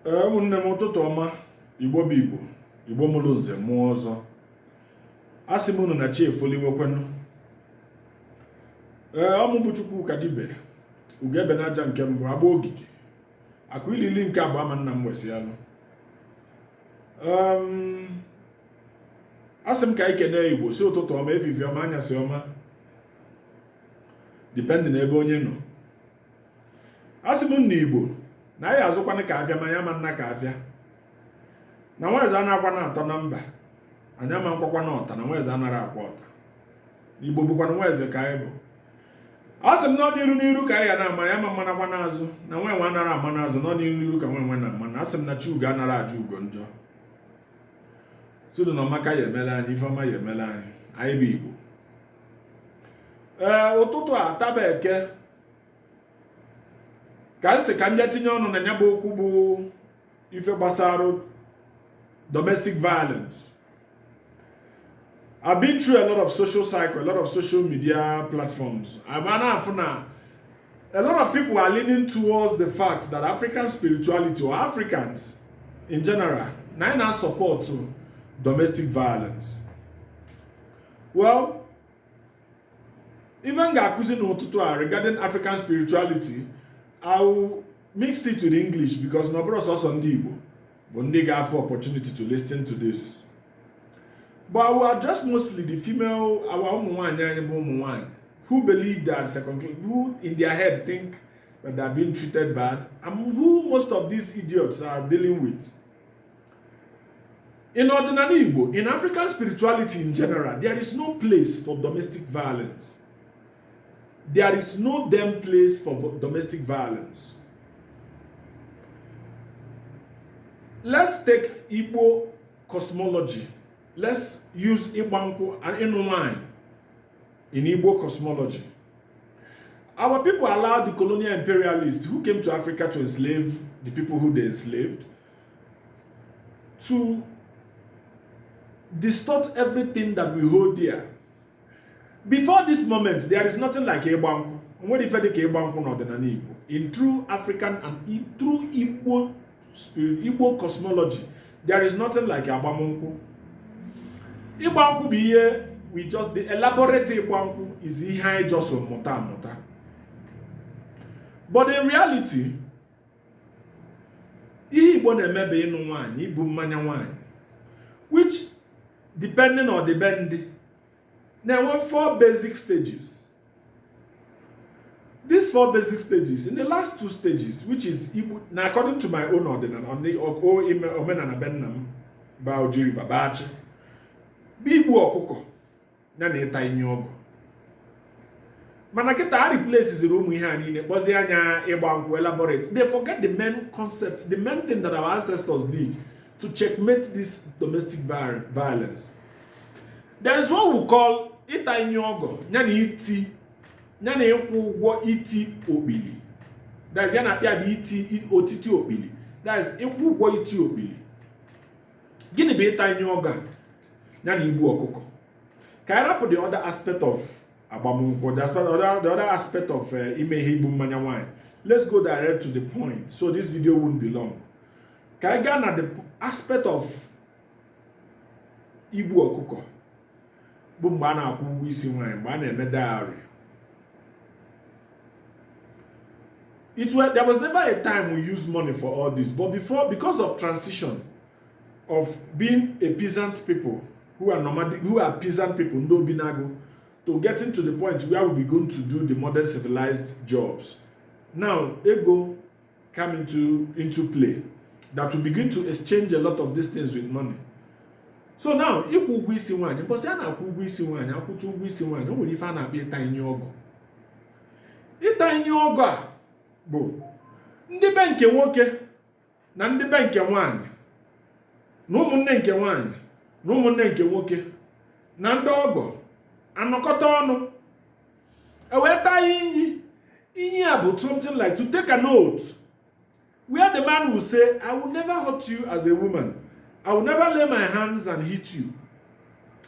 Ụmụnne m ụtụtụ ọma, Igbo bụ Igbo, Igbo mụrụ nze mụọ ọzọ. Asị m unu na chi efoliwekwenụ. Ọmụ bụ Chukwuka Dibe, ugebe n'aja nke mbụ agba ogidi, akụ ilili nke abụọ ama nna m wesịalụ. Asị m ka anyị kene Igbo si ụtụtụ ọma, efifie ọma, anyasị ọma, dipendị na ebe onye nọ. Asị m na Igbo na anyị azụkwana ka afịa ma ya ma nna ka afịa, na nweze anaghịkwa na atọ na mba, anyị ama nkwakwa na ọta, na nweze anaghị akwa ọta. Igbo bụkwana nweze ka anyị bụ. Asị m nọ n'iru n'iru ka anyị ga na-ama ya ma mmanakwa n'azụ, na nwenwe anaghị ama n'azụ, nọ n'iru n'iru ka nwenwe na ama. Asị m na chi ugo anaghị ajụ ugo njọ. Sụdụ na ọmaka ya emela anyị, ifeọma ya emela anyị, anyị bụ Igbo. Ụtụtụ a taba eke ka nsị ka ndị tinye ọnụ na ya bụ okwu bụ ife gbasara domestic violence. I've been through a lot of social cycle, a lot of social media platforms. A lot of people are leaning towards the fact that African spirituality, or Africans in general, now support domestic violence. Well, even regarding African spirituality, I will mix it with English because no bros also Igbo, but they have opportunity to listen to this. But I will address mostly the female, who believe that who in their head think that they are being treated bad, and who most of these idiots are dealing with. In Odinala Igbo, in African spirituality in general, there is no place for domestic violence. There is no damn place for domestic violence. Let's take Igbo cosmology. Let's use Igbanku and Inuwine in Igbo cosmology. Our people allowed the colonial imperialists who came to Africa to enslave the people who they enslaved to distort everything that we hold dear. Before this moment, there is nothing like Igbanku. What if I take Igbanku not than Igbo? In true African and in true Igbo spirit, Igbo cosmology, there is nothing like Abamunku. Igbanku be here, we just the elaborate Igbanku is here just on mota. But in reality, Igbo nemebe inu wine, Igbo mmanya wine, which depending on the bend. There were 4 basic stages. These 4 basic stages, in the last 2 stages, which is, now according to my own ordinance, on the Omenana Benam, Baoji River, Bache, Bibu Okoko, Naneta Inyogo. Manaketa replaces the room we had in it, Bozianya, Ebanku, elaborate. They forget the main concept, the main thing that our ancestors did to checkmate this domestic violence. There is what we call ita inyogo, nyana iti, nyana ekwu iti obili. That is yana pia iti otiti obili. That is ekwu iti obili. Gini be ita inyoga, nyana ibu okoko. Kaira put the other aspect of abamunko, the other aspect of imehe ibu manya wine. Let's go direct to the point, so this video won't be long. Kaira na the aspect of ibu okoko. There was never a time we used money for all this, but because of transition of being a peasant people who are peasant people, no binago, to getting to the point where we begin to do the modern civilized jobs. Now, ego come into play, that we begin to exchange a lot of these things with money. So now, if we see one, but say na we see one, I put we see one. No, we find out be tiny ogo. Tiny ogo, bo. Ndi benke woke, na ndi benke wanya. No munne nke wanya, no munne nke woke. Na ndi ogo, anokota onu. Eweta inyi about something like to take a note, where the man will say, I will never hurt you as a woman. I will never lay my hands and hit you.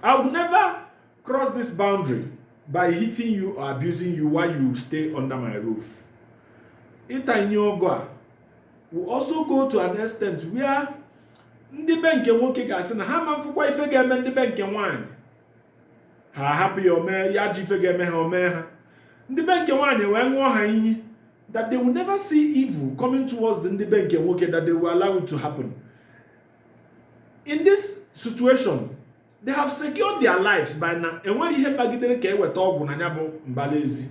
I will never cross this boundary by hitting you or abusing you while you stay under my roof. Ita inyogo will also go to an extent where ndị be nke nwoke ga-asị na ha ma mfụkwa ife ga-eme ndị be nke nwaanyị ha hapụ ya omee ya ji ife ga-eme ha omee ha. Ndị be nke nwaanyị wee ṅụọ ha iyi that they will never see evil coming towards the ndị be nke nwoke, that they will allow it to happen. In this situation, they have secured their lives by now. Enwere ihe bagidere ka eweta ọgwụ na ya bụ mbalaezi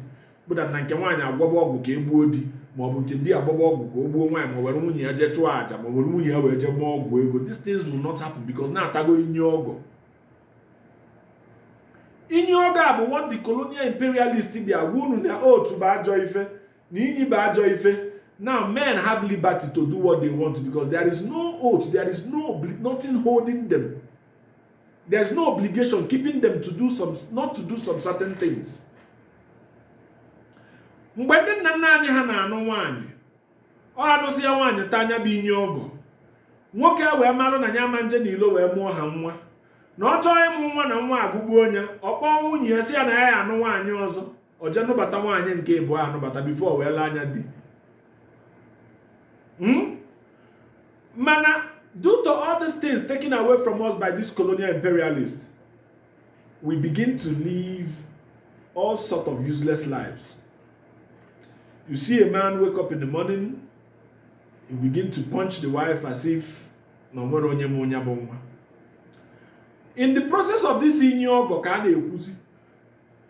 bụ na nke nwaanyị agwọba ọgwụ ka egbuo di, ma ọ bụ nke di agbaba ọgwụ ka o gbuo nwaanyị, ma ọ were nwunye ya jee chụọ aja, ma ọ were nwunye ya wee jee mụọ ọgwụ ego. These things will not happen because na-atago inye ọgọ. Inye ọgọ a bụ what the colonial imperialists bịa gwa unu na otu bụ ajọ ife na inyi bụ ajọ ife. Now men have liberty to do what they want because there is no oath, there is nothing holding them. There is no obligation keeping them to do not to do some certain things. Mgbe ndị nna nna anyị ha na-anụ nwaanyị, ọ anụsị ya nwaanyị tanya bụ inye ọgọ, nwoke wee marụ na ya ma nje n'ilo wee mụọ ha nwa, na ọ chọọ ịmụ nwa na nwa agụgbuo onye, ọ kpọọ nwunye ya sị ya na ya anụ nwaanyị ọzọ, ọ jee nụbata nwaanyị nke ịbụọ anụbata bifo wee lee anya di. Mana due to all these things taken away from us by this colonial imperialists, we begin to live all sorts of useless lives. You see a man wake up in the morning, he begin to punch the wife as if no more onye mo nya bonwa. In the process of this inye ogo ka na-ekwuzi,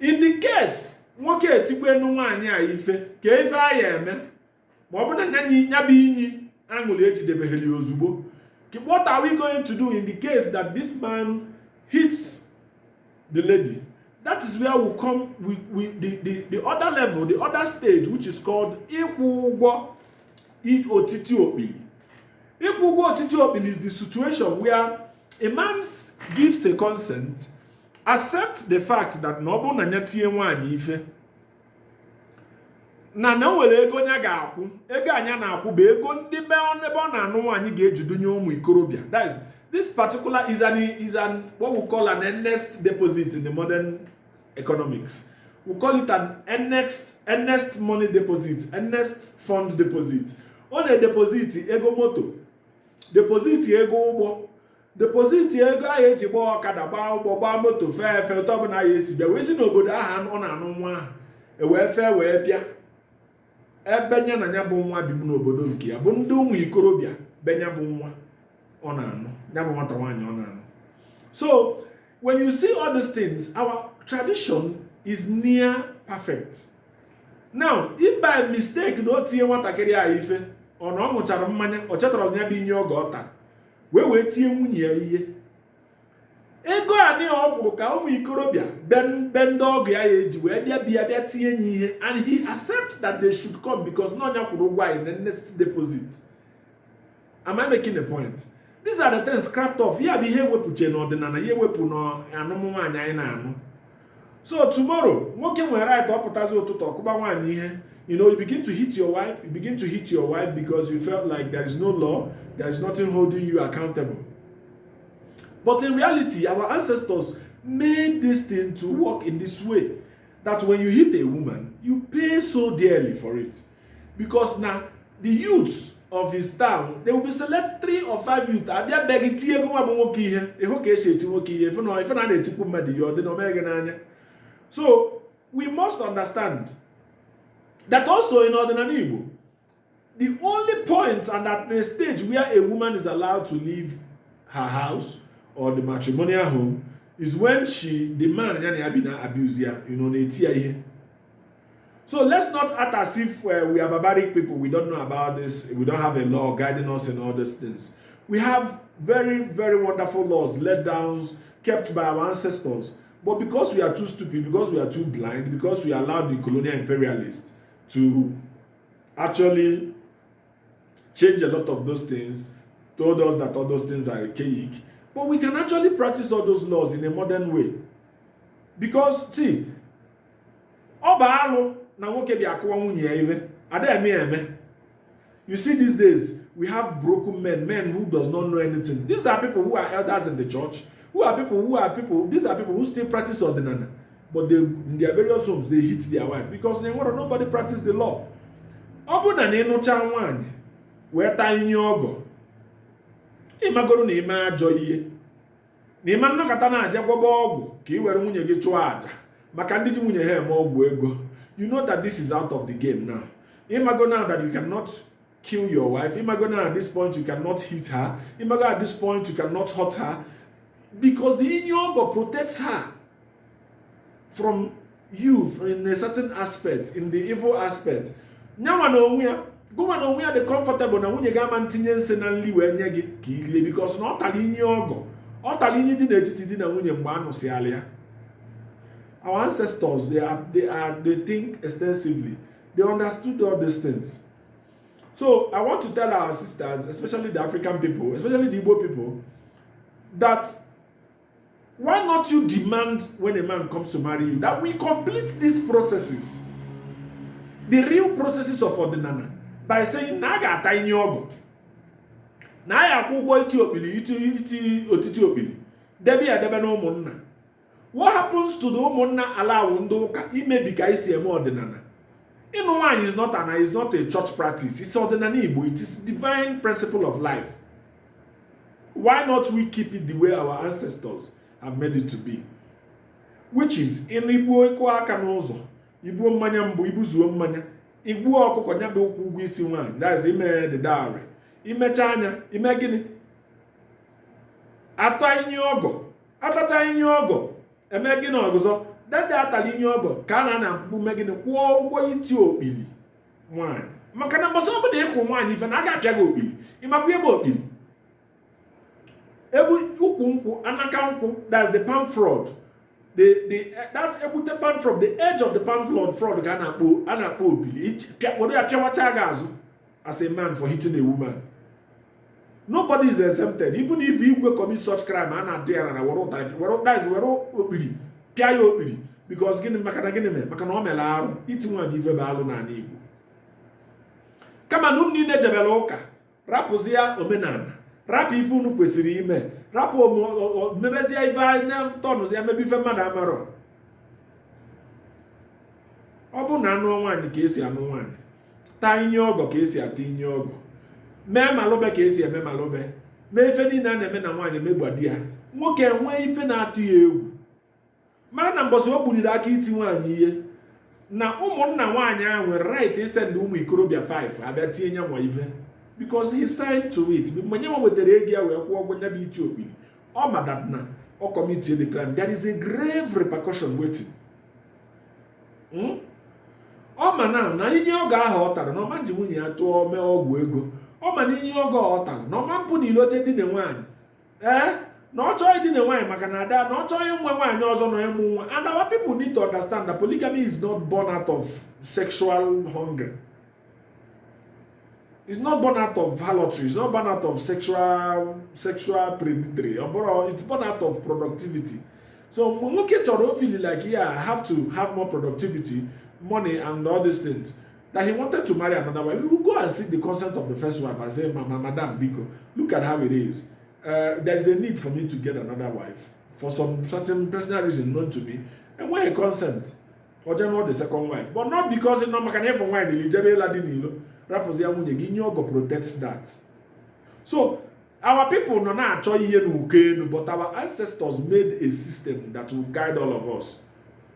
in the case nwoke etikwe nu nwaanyị a ife ka ife a ya eme, ma ọ bụ na nya bụ inyi aṅụli ejidebeheli ozugbo. What are we going to do in the case that this man hits the lady? That is where we come the other level, the other stage, which is called ịkwụ ụgwọ otiti okpili. Ịkwụ ụgwọ otiti okpili is the situation where a man gives a consent, accepts the fact that na ọ bụ na nya tie nwaanyị ife, na nwere ego nya ga-akwụ, ego anya na-akwụ bụ ego ndị be ebe ọ na-anụ nwaanyị ga-ejidunye ụmụ ikorobịa. That is, this particular is an what we call an earnest deposit in the modern economics. We call it an earnest money deposit, earnest fund deposit. Ọ na-deposit ego moto, deposit ego ụgbọ, deposit ego ahụ eji gba ọkada, gba ụgbọ, gba moto, fee ụtọ ọbụla ya esi bịa wee si n'obodo ahụ ọ na-anụ nwa ahụ wee fee wee bịa ebe nya na nya bụ nwa bibu n'obodo nke ya bụ ndị ụmụ ikorobịa be nya bụ nwa ọ na-anụ, nya bụ nwata nwaanyị ọ na-anụ. So when you see all these things, our tradition is near perfect. Now, if by mistake na o tinye nwatakịrị a ife, ọ na ọ ṅụchara mmanya, ọ chetara ya bụ inye oge ọ taa, wee tie nwunye ya ihe, ego a na ọ kwụrụ ka ụmụ ikorobịa be ndị ọgụ ya eji wee bịa tinye ya ihe, and he accepts that they should come because no nya kwụrụ ụgwọ anyị na next deposit. Am I making a point? These are the things scrapped off. Ya bụ ihe wepụche n'ọdịnala, ya ewepụ n'anụmụ nwaanyị anyị na-anụ. So tomorrow, nwoke nwere right ọpụtazi ụtụtụ ọkụba nwaanyị ihe. You begin to hit your wife. You begin to hit your wife because you felt like there is no law, there is nothing holding you accountable. But in reality, our ancestors made this thing to work in this way. That when you hit a woman, you pay so dearly for it. Because now, the youths of his town, they will be select 3 or 5 youth. And they are begging to So, we must understand that also in Odinala Igbo, the only point and at the stage where a woman is allowed to leave her house or the matrimonial home is when the man abuse her, So let's not act as if we are barbaric people, we don't know about this, we don't have a law guiding us in all these things. We have very, very wonderful laws laid down, kept by our ancestors. But because we are too stupid, because we are too blind, because we allowed the colonial imperialists to actually change a lot of those things, told us that all those things are archaic, but we can actually practice all those laws in a modern way. Because, see, you see these days, we have broken men who does not know anything. These are people who are elders in the church, these are people who still practice Odinala. But in their various homes, they hit their wife because nobody practice the law. wee taa inye ọgọ ịmagoro na ime ajọ ihe na ịma nnọkọta na-aja gwọba ọgwụ ka ị were nwunye gị chụọ aja maka ndị ji nwunye ha eme ọgwụ ego. You know that this is out of the game now. Imago now that you cannot kill your wife. Imago now at this point you cannot hit her. Imago at this point you cannot hurt her. Because the inyogo protects her from you in a certain aspect, in the evil aspect. Nyawa na onwe ya, goma na onwe ya the comfortable na nwunye ga mantinye nse na nli wee nye gị ka ilie because na ọtali inyogo. Ọtali inyi dị n'etiti di na nwunye mgbe anụsịala ya. Our ancestors, they think extensively. They understood all these things. So I want to tell our sisters, especially the African people, especially the Igbo people, that why not you demand when a man comes to marry you that we complete these processes, the real processes of Odinala, by saying naga ata inye ogo, na ya kwụgwọ iti okpili, iti otiti okpili, debi adebe na ụmụnna. What happens to the ụmụnna allow ndị ụka imebi ka isi eme ọdịnala? Ịnụ nwaanyị is not a church practice. It's Odinala Igbo. It is divine principle of life. Why not we keep it the way our ancestors have made it to be? Which is, in Igbo eko aka n'ụzọ, Igbo mmanya mbụ, Igbo zuo mmanya, Igbo ọkụkọ nyabe ụkwụ ụgwọ isi nwaanyị, that is ime the dowry. Imecha anya, ime gịnị? Ata inye ọgọ, atacha inye ọgọ. Eme gịnị ọgụzọ dede atali inye ọgọ ka a na-akpụ megịnị kwụọ ụgwọ iti okpili nwaanyị maka na mbọsọ ọbụla ịkwụ nwaanyị ife na a ga-apịa gị okpili ịmakwa ebe okpili ebu ukwu nkwụ anaka nkwụ, that's the palm fraud, that's ebute palm fraud, the edge of the palm fraud ka a na-akpọ okpili were ya pịawacha gị azụ as a man for hitting a woman. Nobody is exempted. Even if you commit such crime, and are there and were opiri, pia opiri, because gini makana gini me, makana omela iti one give balo na Igbo. Kama nuni ne jabeloka, rapozia omenana, rap ifu nu kwesiri ime, rapo mebezia ifa na tonu ya mebi fe mada amaro. Obu na anu nwanyi ka esi anu nwanyi. Ta inye ogo ka esi ata inye ogo. Mee malobe ka esi eme malobe. Mee ife niile a na-eme na nwaanyị megbadi ya. Nwoke enwe ife na-atụ ya egwu. Mara na mbọsị o buliri aka iti nwaanyị ihe. Na ụmụnna nwaanyị ahụ nwere right isend ụmụ ikorobịa 5 abịa tinye nya nwa ife. Because he signed to it. Mgbe nye nwa wetara ego ya wee kwụọ ụgwọ nya bụ iti okpiri. Ọ ma that na ọ commit the crime. There is a grave repercussion waiting. Ọ ma na inye oge ahụ ọ tara na ọma nji nwunye ya tụọ mee ọgwụ ego. Ọ ma na inye oge ọ tara na ọma mpụ na iloche dị na nwaanyị na ọ chọọ ịdị na nwaanyị maka na ada na ọ chọọ ịnwe nwaanyị ọzọ na ịmụ nwa. And our people need to understand that polygamy is not born out of sexual hunger. It's not born out of harlotry. It's not born out of sexual predatory. It's born out of productivity. So nwoke chọrọ feel like, yeah, I have to have more productivity, money and all these things. That he wanted to marry another wife. He will go and seek the consent of the first wife and say, Madam Biko, look at how it is. There is a need for me to get another wife for some certain personal reason known to me. And when he consent, or general the second wife. But not because you know from wine, protects that. So our people no na but our ancestors made a system that will guide all of us.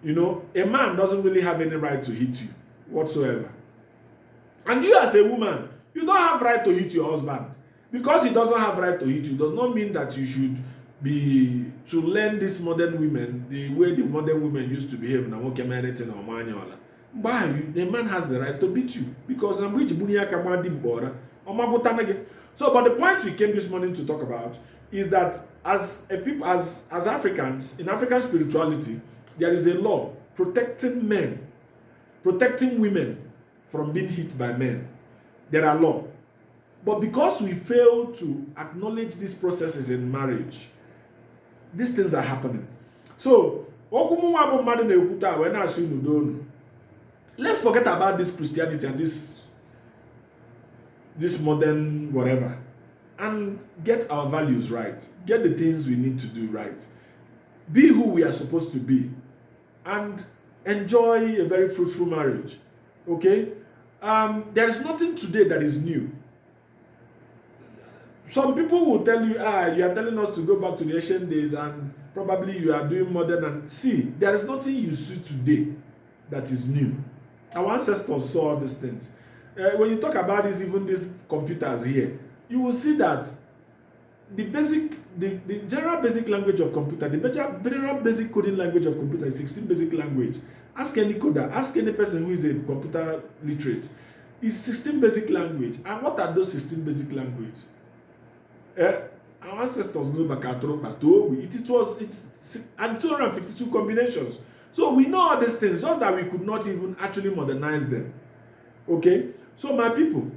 You know, a man doesn't really have any right to hit you whatsoever. And you as a woman, you don't have right to hit your husband. Because he doesn't have right to hit you does not mean that you should be to learn these modern women the way the modern women used to behave. The man has the right to beat you because so, but the point we came this morning to talk about is that as a people, as Africans, in African spirituality, there is a law protecting men, protecting women from being hit by men. There are laws. But because we fail to acknowledge these processes in marriage, these things are happening. So, let's forget about this Christianity and this modern whatever, and get our values right. Get the things we need to do right. Be who we are supposed to be, and enjoy a very fruitful marriage. Okay? There is nothing today that is new. some people will tell you, you are telling us to go back to the ancient days and probably you are doing modern. And see, there is nothing you see today that is new. Our ancestors saw all these things. When you talk about this, even these computers here, you will see that the general basic language of computer, the general basic coding language of computer is 16 basic language. Ask any coder, ask any person who is a computer literate. It's 16 basic language. And what are those 16 basic language? Our ancestors know it's and 252 combinations. So we know all these things, just that we could not even actually modernize them. Okay? So my people,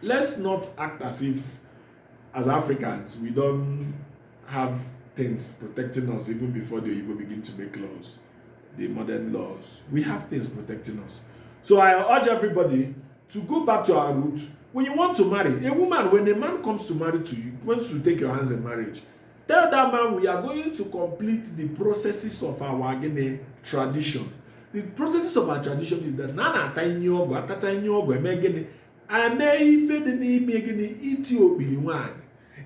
let's not act as if, as Africans, we don't have things protecting us even before the Igbo begin to make laws, the modern laws. We have things protecting us. So I urge everybody to go back to our roots. When you want to marry, a woman, when a man comes to marry to you, wants to take your hands in marriage, tell that man we are going to complete the processes of our tradition. The processes of our tradition is that nana tiny ogo, atata ogo, emegene, ame ife de megene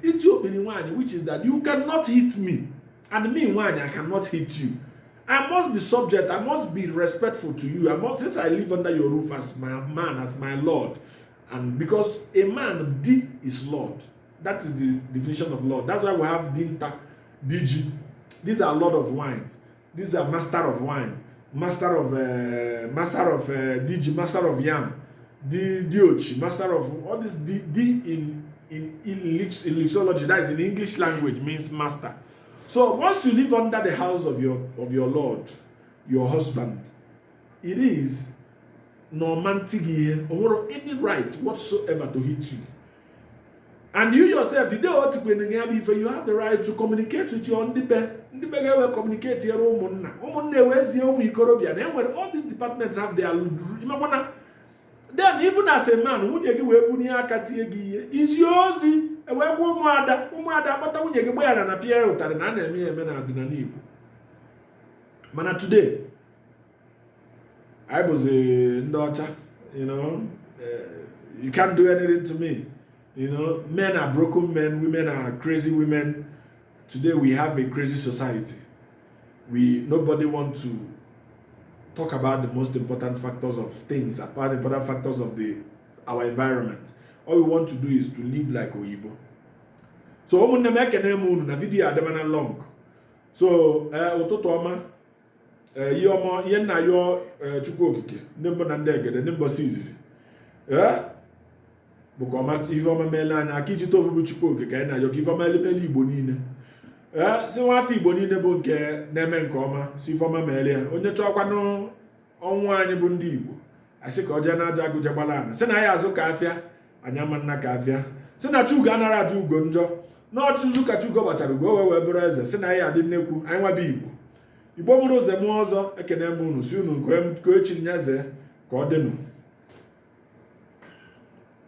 Ethiopian, which is that you cannot hit me, and me I cannot hit you. I must be subject, I must be respectful to you. Since I live under your roof as my man, as my Lord, and because a man, D is Lord. That is the definition of Lord. That's why we have Dinta, DG. These are Lord of wine. These are Master of wine, Master of DG, Master of yam, Diochi, Master of all this D in lexicology. That is in English language means master. So once you live under the house of your Lord, your husband, it is no man or any right whatsoever to hit you. And you yourself, you have the right to communicate with your will communicate here. All these departments have their. Then even as a man, is yours. Mana today, I was a daughter, you can't do anything to me. Men are broken men, women are crazy women. Today we have a crazy society. Nobody wants to talk about the most important factors of things, apart from other factors of our environment. All we want to do is to live like Oyibo. So omunne mekene mu na video ademana long. So ụtụtụ ọma ihe nna yo Chukwu okike ndị mbọ na ndị egede ndị mbọ si izizi bụ ka ọma ife ọma mele anya aka iji tofu bụ Chukwu okike anyị na-ayọ ka ife ọma elimele Igbo niile si nwafọ Igbo niile bụ nke na-eme nke ọma si ife ọma mele ya onye chọọkwanụ ọnwụ anyị bụ ndị Igbo asị ka ọ jee na-aja agụje gbala ana si na ya azụ ka afịa anya ma nna ka afịa si na Chugo anara ajụ ugo njọ n'ọchụzụ ka Chugo gbachara ugo wee bụrụ eze si na ya adị nnekwu anyị nwabe Igbo bụrụ ụzọ mụọ ọzọ ekene m unu si unu nke echi nye eze ka ọ dịnụ.